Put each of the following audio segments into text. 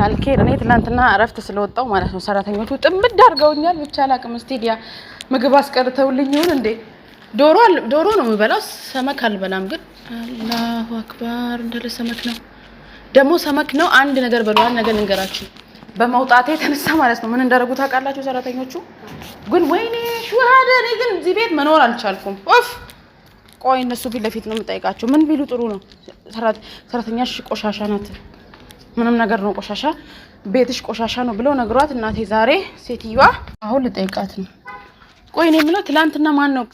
አልኬር እኔ ትላንትና አረፍት ስለወጣው ማለት ነው ሰራተኞቹ ጥምድ አድርገውኛል ብቻ አላቅም ስቴዲያ ምግብ አስቀርተውልኝ ይሁን እንዴ ዶሮ ነው የምበላው ሰመክ አልበላም ግን አላሁ አክበር እንደለ ሰመክ ነው ደሞ ሰመክ ነው አንድ ነገር በሏል ነገር ልንገራችሁ በመውጣቴ ተነሳ ማለት ነው ምን እንዳደረጉ ታውቃላችሁ ሰራተኞቹ ግን ወይኔ ሹሃደ እኔ ግን እዚህ ቤት መኖር አልቻልኩም ኦፍ ቆይ እነሱ ፊት ለፊት ነው የምጠይቃቸው ምን ቢሉ ጥሩ ነው ሰራተኛሽ ቆሻሻ ናት ምንም ነገር ነው ቆሻሻ ቤትሽ ቆሻሻ ነው ብለው ነግሯት እናቴ ዛሬ ሴትየዋ አሁን ልጠይቃት ነው ቆይ እኔ ምለው ትላንትና ማን ነው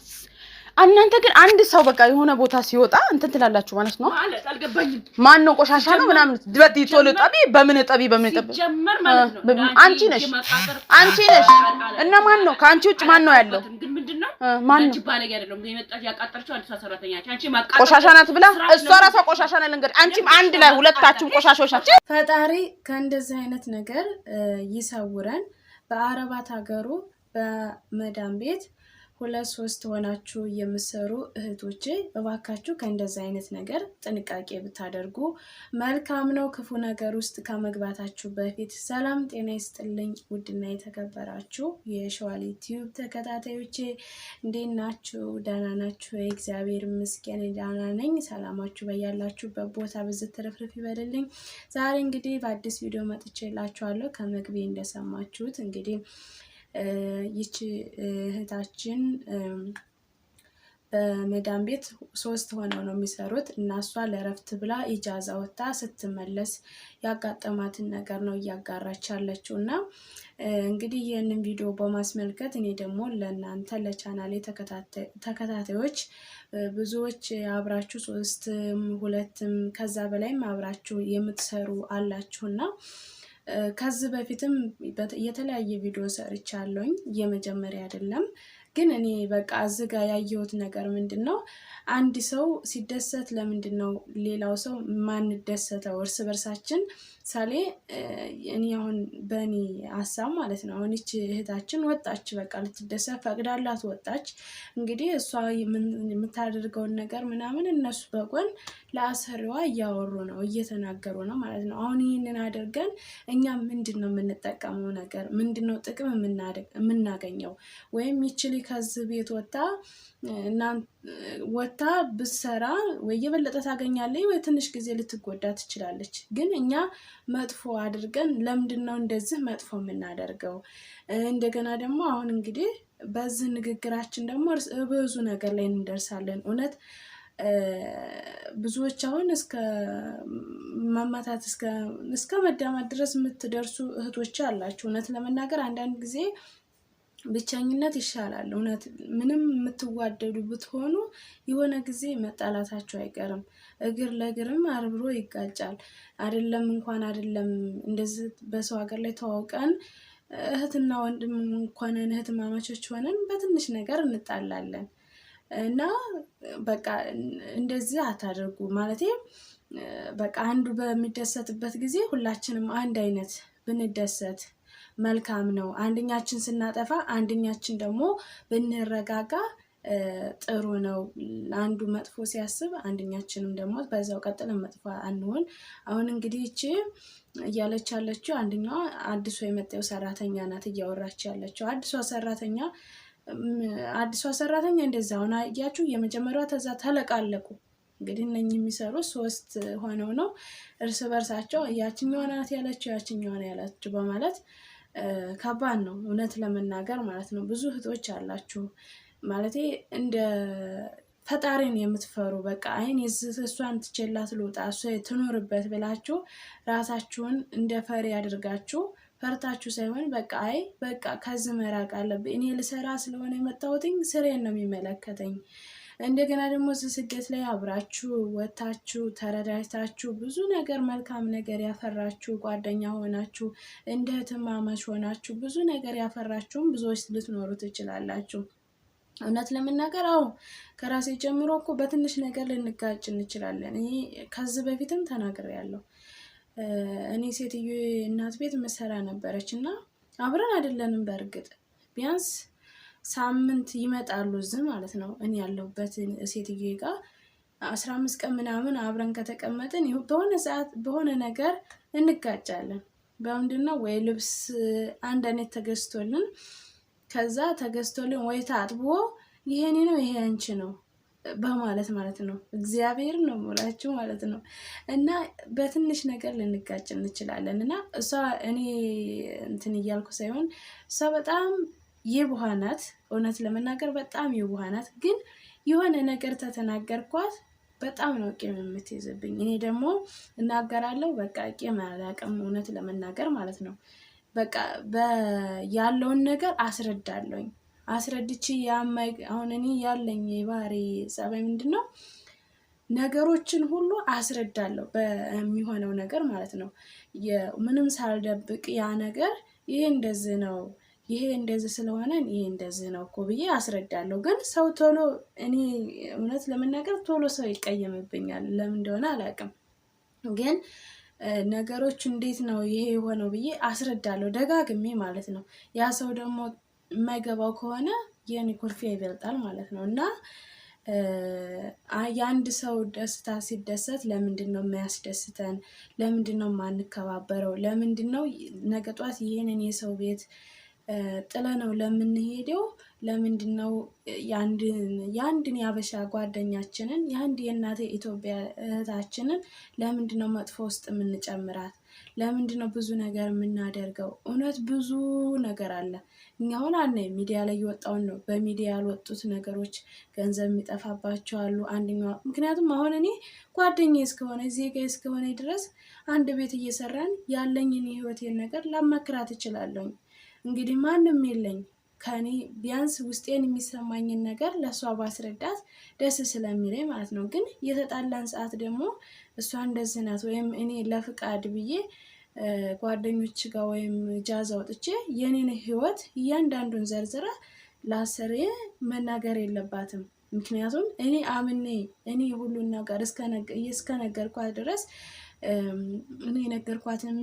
እናንተ ግን አንድ ሰው በቃ የሆነ ቦታ ሲወጣ እንትን ትላላችሁ ማለት ነው ማለት አልገባኝም ማን ነው ቆሻሻ ነው ምናምን ድበት ይቶል ጠቢ በምን ጠቢ ጀመር ማለት ነው አንቺ ነሽ እና ማን ነው ካንቺ ውጭ ማን ነው ያለው ግን ምንድነው ማን ነው ባለጌ አይደለም የመጣች ያቃጠርችው አዲስ ሰራተኛች አንቺ ማቃጠር ቆሻሻ ናት ብላ እሷ ራሷ ቆሻሻ ነው ለንገር አንቺም አንድ ላይ ሁለታችሁም ቆሻሾች ናችሁ ፈጣሪ ከእንደዚህ አይነት ነገር ይሰውረን በአረባት ሀገሩ በመዳም ቤት 2-3 ሆናችሁ የምሰሩ እህቶቼ እባካችሁ ከእንደዚህ አይነት ነገር ጥንቃቄ ብታደርጉ መልካም ነው ክፉ ነገር ውስጥ ከመግባታችሁ በፊት ሰላም ጤና ይስጥልኝ ውድና የተከበራችሁ የሸዋሊ ዩቲዩብ ተከታታዮቼ እንዴት ናችሁ ደህና ናችሁ እግዚአብሔር ይመስገን ደህና ነኝ ሰላማችሁ በያላችሁበት ቦታ ብዝት ተረፍረፍ ይበልልኝ ዛሬ እንግዲህ በአዲስ ቪዲዮ መጥቼላችኋለሁ ከመግቢያ እንደሰማችሁት እንግዲህ ይቺ እህታችን በመዳም ቤት 3 ሆነው ነው የሚሰሩት እና እሷ ለረፍት ብላ ኢጃዛ ወጣ ስትመለስ ያጋጠማትን ነገር ነው እያጋራች ያለችውና እንግዲህ ይሄንን ቪዲዮ በማስመልከት እኔ ደግሞ ለእናንተ ለቻናሌ ተከታታዮች ብዙዎች አብራችሁ 3-2 ከዛ በላይም አብራችሁ የምትሰሩ አላችሁና ከዚህ በፊትም የተለያየ ቪዲዮ ሰርቻለሁኝ የመጀመሪያ አይደለም ግን እኔ በቃ አዝጋ ያየሁት ነገር ምንድነው አንድ ሰው ሲደሰት ለምንድነው ሌላው ሰው ማን ደሰተው እርስ በርሳችን ሳሌ እኔ አሁን በእኔ ሐሳብ ማለት ነው አሁን እቺ እህታችን ወጣች በቃ ልትደሰት ፈቅዳላት ወጣች እንግዲህ እሷ የምታደርገው ነገር ምናምን እነሱ በጎን ለአሰሪዋ ያወሩ ነው እየተናገሩ ነው ማለት ነው አሁን ይሄንን አድርገን እኛ ምንድነው የምንጠቀመው ነገር ምንድነው ጥቅም የምናገኘው ወይም ይችሊ ከዚህ ቤት ወጣ ብሰራ ወይ የበለጠ ታገኛለች ወይ ትንሽ ጊዜ ልትጎዳ ትችላለች ግን እኛ መጥፎ አድርገን ለምንድነው እንደዚህ መጥፎ የምናደርገው እንደገና ደግሞ አሁን እንግዲህ በዚህ ንግግራችን ደግሞ ብዙ ነገር ላይ እንደርሳለን እውነት ብዙዎች አሁን እስከ ማማታት እስከ መዳማት ድረስ የምትደርሱ እህቶች አላችሁ እውነት ለመናገር አንዳንድ ጊዜ ብቻኝነት ይሻላል እውነት ምንም የምትዋደዱ ብትሆኑ የሆነ ጊዜ መጣላታችሁ አይቀርም እግር ለእግርም አርብሮ ይጋጫል አይደለም እንደዚህ በሰው ሀገር ላይ ተዋውቀን እህትና ወንድም እንኳን እህትማማቾች ሆነን በትንሽ ነገር እንጣላለን እና በቃ እንደዚህ አታደርጉ ማለቴ በቃ አንዱ በሚደሰትበት ጊዜ ሁላችንም አንድ አይነት ብንደሰት መልካም ነው አንደኛችን ስናጠፋ አንደኛችን ደግሞ ብንረጋጋ ጥሩ ነው አንዱ መጥፎ ሲያስብ አንደኛችንም ደግሞ በዛው ቀጥለን መጥፎ አንሆን አሁን እንግዲህ እቺ እያለች ያለችው አንደኛው አዲሷ የመጣው ሰራተኛ ናት እያወራች ያለችው አዲሷ ሰራተኛ እንደዛው ነው ያያችሁ የመጀመሪያው ተዛ ተለቃለቁ እንግዲህ እነኚህ የሚሰሩ 3 ሆነው ነው እርስ በርሳቸው ያችኛው ናት ያለችው በማለት ከባድ ነው እውነት ለመናገር ማለት ነው ብዙ እህቶች አላችሁ ማለቴ እንደ ፈጣሪን የምትፈሩ በቃ አይን እሷን ትችላት ልውጣ እሷ ትኖርበት ብላችሁ ራሳችሁን እንደ ፈሪ አድርጋችሁ ፈርታችሁ ሳይሆን በቃ ከዚህ መራቅ አለብኝ እኔ ልሰራ ስለሆነ የመጣሁትኝ ስሬን ነው የሚመለከተኝ እንደገና ደግሞ ስደት ላይ አብራችሁ ወጣችሁ ተረዳይታችሁ ብዙ ነገር መልካም ነገር ያፈራችሁ ጓደኛ ሆናችሁ እንደ እህትማማች ሆናችሁ ብዙ ነገር ያፈራችሁም ብዙዎች ልትኖሩ ትችላላችሁ እውነት ለመናገር ከራሴ ጀምሮ እኮ በትንሽ ነገር ልንጋጭ እንችላለን እኔ ከዚህ በፊትም ተናግሬያለሁ እኔ ሴትዮ እናት ቤት መሰራ ነበረችና አብረን አይደለንም በርግጥ ቢያንስ ሳምንት ይመጣሉ እዚህ ማለት ነው እኔ ያለሁበት ሴትዮ ጋር 15 ቀን ምናምን አብረን ከተቀመጥን በሆነ ሰዓት በሆነ ነገር እንጋጫለን በምንድነው ወይ ልብስ አንድ አይነት ተገዝቶልን ከዛ ተገዝቶልን ወይ ታጥቦ ይሄኔ ነው ይሄ አንቺ ነው በማለት ማለት ነው። እግዚአብሔር ነው ሞላችሁ ማለት ነው። እና በትንሽ ነገር ልንጋጭ እንችላለን። እና እሷ እኔ እንትን እያልኩ ሳይሆን እሷ በጣም የዋህ ናት። እውነት ለመናገር በጣም የዋህ ናት። ግን የሆነ ነገር ተተናገርኳት በጣም ነው ቂም የምትይዝብኝ። እኔ ደግሞ እናገራለሁ በቃ ቂም አላውቅም እውነት ለመናገር ማለት ነው። በቃ ያለውን ነገር አስረዳለሁኝ። አስረድቼ አሁን እኔ ያለኝ የባህሪ ጸባይ ምንድነው? ነገሮችን ሁሉ አስረዳለሁ በሚሆነው ነገር ማለት ነው። ምንም ሳልደብቅ ያ ነገር ይሄ እንደዚህ ነው፣ ይሄ እንደዚህ ስለሆነ ይሄ እንደዚህ ነው እኮ ብዬ አስረዳለሁ። ግን ሰው ቶሎ እኔ እውነት ለመናገር ቶሎ ሰው ይቀየምብኛል። ለምን እንደሆነ አላውቅም። ግን ነገሮች እንዴት ነው ይሄ የሆነው ብዬ አስረዳለሁ ደጋግሜ ማለት ነው። ያ ሰው ደግሞ የማይገባው ከሆነ የኔ ኩርፊያ ይበልጣል ማለት ነው። እና የአንድ ሰው ደስታ ሲደሰት ለምንድን ነው የሚያስደስተን? ለምንድን ነው የማንከባበረው? ለምንድን ነው ነገ ጧት ይሄንን የሰው ቤት ጥለነው ለምንሄደው? ለምንድን ነው የአንድን ያበሻ ጓደኛችንን የአንድ የእናቴ ኢትዮጵያ እህታችንን ለምንድን ነው መጥፎ ውስጥ የምንጨምራት? ለምንድን ነው ብዙ ነገር የምናደርገው? እውነት ብዙ ነገር አለ። እኛ አሁን ሚዲያ ላይ የወጣውን ነው። በሚዲያ ያልወጡት ነገሮች ገንዘብ የሚጠፋባቸው አሉ። አንደኛው ምክንያቱም አሁን እኔ ጓደኛዬ እስከሆነ ዜጋ እስከሆነ ድረስ አንድ ቤት እየሰራን ያለኝን የህይወቴን ነገር ላማክራት እችላለሁ። እንግዲህ ማንም የለኝ ከኔ ቢያንስ ውስጤን የሚሰማኝን ነገር ለእሷ ባስረዳት ደስ ስለሚለኝ ማለት ነው። ግን የተጣላን ሰዓት ደግሞ እሷ እንደዚህ ናት ወይም እኔ ለፍቃድ ብዬ ጓደኞች ጋር ወይም ጃዝ አውጥቼ የኔን ህይወት እያንዳንዱን ዘርዝራ ላሰሬ መናገር የለባትም። ምክንያቱም እኔ አምኔ እኔ ሁሉን ነገር እስከነገርኳት ድረስ እኔ የነገርኳትን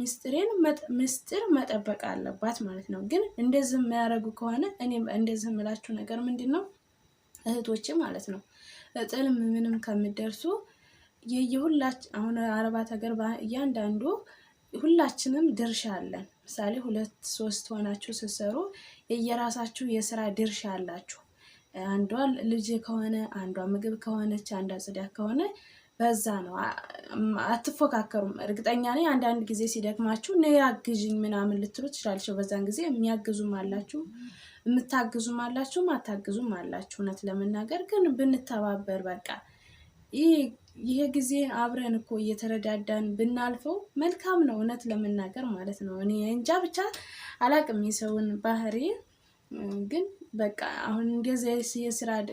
ምስጢር መጠበቅ አለባት ማለት ነው። ግን እንደዚህ የሚያደርጉ ከሆነ እኔም እንደዚህ የምላችሁ ነገር ምንድነው እህቶቼ ማለት ነው፣ ጥልም ምንም ከምደርሱ የሁላችን አሁን አረባት ሀገር እያንዳንዱ ሁላችንም ድርሻ አለን። ምሳሌ 2-3 ሆናችሁ ስትሰሩ የየራሳችሁ የስራ ድርሻ አላችሁ። አንዷ ልጅ ከሆነ፣ አንዷ ምግብ ከሆነች፣ አንዷ ጽዳት ከሆነ በዛ ነው። አትፎካከሩም። እርግጠኛ ነኝ አንዳንድ ጊዜ ሲደክማችሁ ነይ አግዥኝ ምናምን ልትሉ ትችላላችሁ። በዛን ጊዜ የሚያግዙም አላችሁ፣ የምታግዙም አላችሁ፣ ማታግዙም አላችሁ። እውነት ለመናገር ግን ብንተባበር በቃ ይሄ ጊዜ አብረን እኮ እየተረዳዳን ብናልፈው መልካም ነው። እውነት ለመናገር ማለት ነው። እኔ እንጃ ብቻ አላቅም የሰውን ባህሪ። ግን በቃ አሁን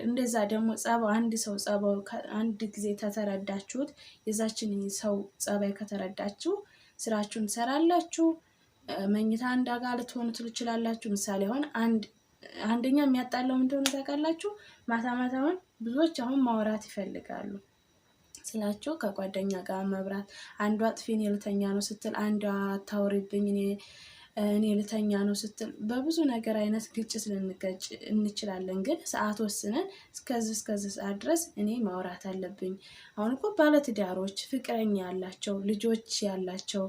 እንደዛ ደግሞ ጸባው አንድ ሰው ጸባው አንድ ጊዜ ተተረዳችሁት፣ የዛችን ሰው ጸባይ ከተረዳችሁ ስራችሁን ትሰራላችሁ። መኝታ እንዳጋ ልትሆኑ ትችላላችሁ። ምሳሌ አሁን አንደኛ የሚያጣለው እንደሆነ ታውቃላችሁ። ማታ ማታውን ብዙዎች አሁን ማውራት ይፈልጋሉ ስላቸው ከጓደኛ ጋር መብራት፣ አንዷ አጥፊን ልተኛ ነው ስትል፣ አንዷ አታውሪብኝ እኔ ልተኛ ነው ስትል፣ በብዙ ነገር አይነት ግጭት ልንገጭ እንችላለን። ግን ሰዓት ወስነን እስከዚህ ሰዓት ድረስ እኔ ማውራት አለብኝ። አሁን እኮ ባለትዳሮች ፍቅረኛ ያላቸው ልጆች ያላቸው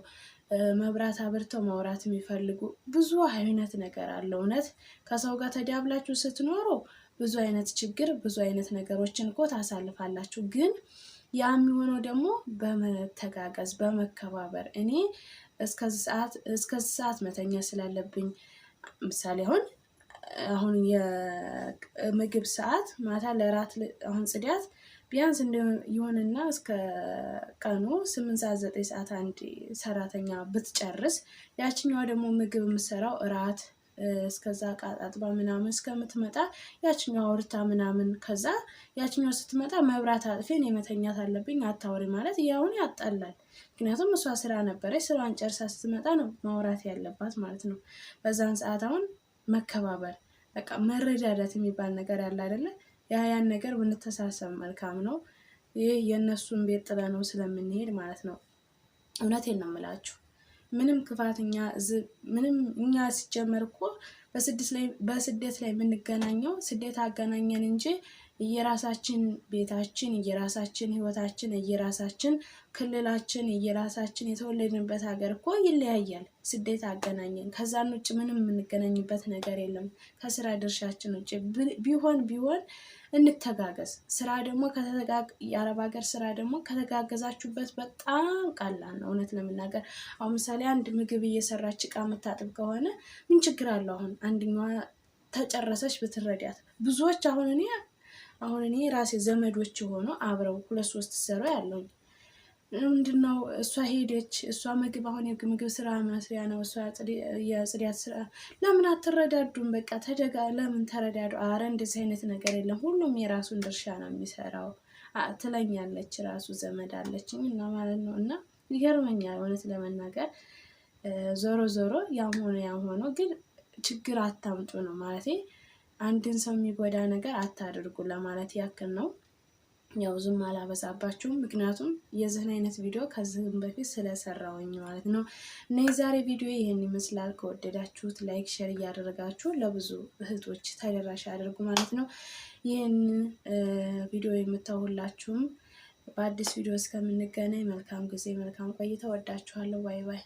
መብራት አብርተው ማውራት የሚፈልጉ ብዙ አይነት ነገር አለ። እውነት ከሰው ጋር ተዳብላችሁ ስትኖሩ ብዙ አይነት ችግር ብዙ አይነት ነገሮችን እኮ ታሳልፋላችሁ። ግን ያ የሚሆነው ደግሞ በመተጋገዝ በመከባበር እኔ እስከዚህ ሰዓት መተኛ ስላለብኝ ምሳሌ አሁን የምግብ ሰዓት ማታ ለራት አሁን ጽዳት ቢያንስ ይሆንና እስከ ቀኑ 8 ሰዓት 9 ሰዓት አንድ ሰራተኛ ብትጨርስ ያችኛዋ ደግሞ ምግብ የምትሰራው እራት እስከዛ ቃጣጥባ ምናምን እስከምትመጣ ያችኛው አውርታ ምናምን ከዛ ያችኛው ስትመጣ መብራት አጥፌን የመተኛት አለብኝ አታውሪ ማለት ያውን ያጣላል። ምክንያቱም እሷ ስራ ነበረች፣ ስራዋን ጨርሳ ስትመጣ ነው ማውራት ያለባት ማለት ነው። በዛን ሰዓት አሁን መከባበር በቃ መረዳዳት የሚባል ነገር ያለ አይደለ? ያን ነገር ብንተሳሰብ መልካም ነው። ይህ የእነሱን ቤት ጥለነው ስለምንሄድ ማለት ነው። እውነቴን ነው የምላችሁ። ምንም ክፋተኛ ምንም እኛ ሲጀመር እኮ በስደት ላይ የምንገናኘው ስደት አገናኘን እንጂ የራሳችን ቤታችን፣ የራሳችን ህይወታችን፣ የራሳችን ክልላችን፣ የራሳችን የተወለድንበት ሀገር እኮ ይለያያል። ስደት አገናኘን። ከዛን ውጭ ምንም የምንገናኝበት ነገር የለም። ከስራ ድርሻችን ውጭ ቢሆን እንተጋገዝ። ስራ ደግሞ የአረብ ሀገር ስራ ደግሞ ከተጋገዛችሁበት በጣም ቀላል ነው። እውነት ለመናገር አሁን ምሳሌ አንድ ምግብ እየሰራች እቃ የምታጥብ ከሆነ ምን ችግር አለው? አሁን አንደኛዋ ተጨረሰች ብትረዳት። ብዙዎች አሁን እኔ ራሴ ዘመዶች ሆኖ አብረው 2-3 ሰሩ ያለው ምንድነው እሷ ሄደች፣ እሷ ምግብ አሁን የምግብ ስራ መስሪያ ነው፣ እሷ የጽዳት ስራ ለምን አትረዳዱም? በቃ ለምን ተረዳዱ? አረ እንደዚህ አይነት ነገር የለም፣ ሁሉም የራሱን ድርሻ ነው የሚሰራው ትለኛለች። ራሱ ዘመድ አለችኝ እና ማለት ነው። እና ይገርመኛል እውነት ለመናገር ዞሮ ያም ሆኖ ግን ችግር አታምጡ ነው ማለት። አንድን ሰው የሚጎዳ ነገር አታድርጉ ለማለት ያክል ነው። ያው ዝም አላበዛባችሁም፣ ምክንያቱም የዚህን አይነት ቪዲዮ ከዚህም በፊት ስለሰራውኝ ማለት ነው። እና የዛሬ ቪዲዮ ይህን ይመስላል። ከወደዳችሁት ላይክ፣ ሼር እያደረጋችሁ ለብዙ እህቶች ተደራሽ አድርጉ ማለት ነው። ይህን ቪዲዮ የምታውላችሁም በአዲስ ቪዲዮ እስከምንገናኝ መልካም ጊዜ፣ መልካም ቆይታ። ወዳችኋለሁ። ባይ ባይ።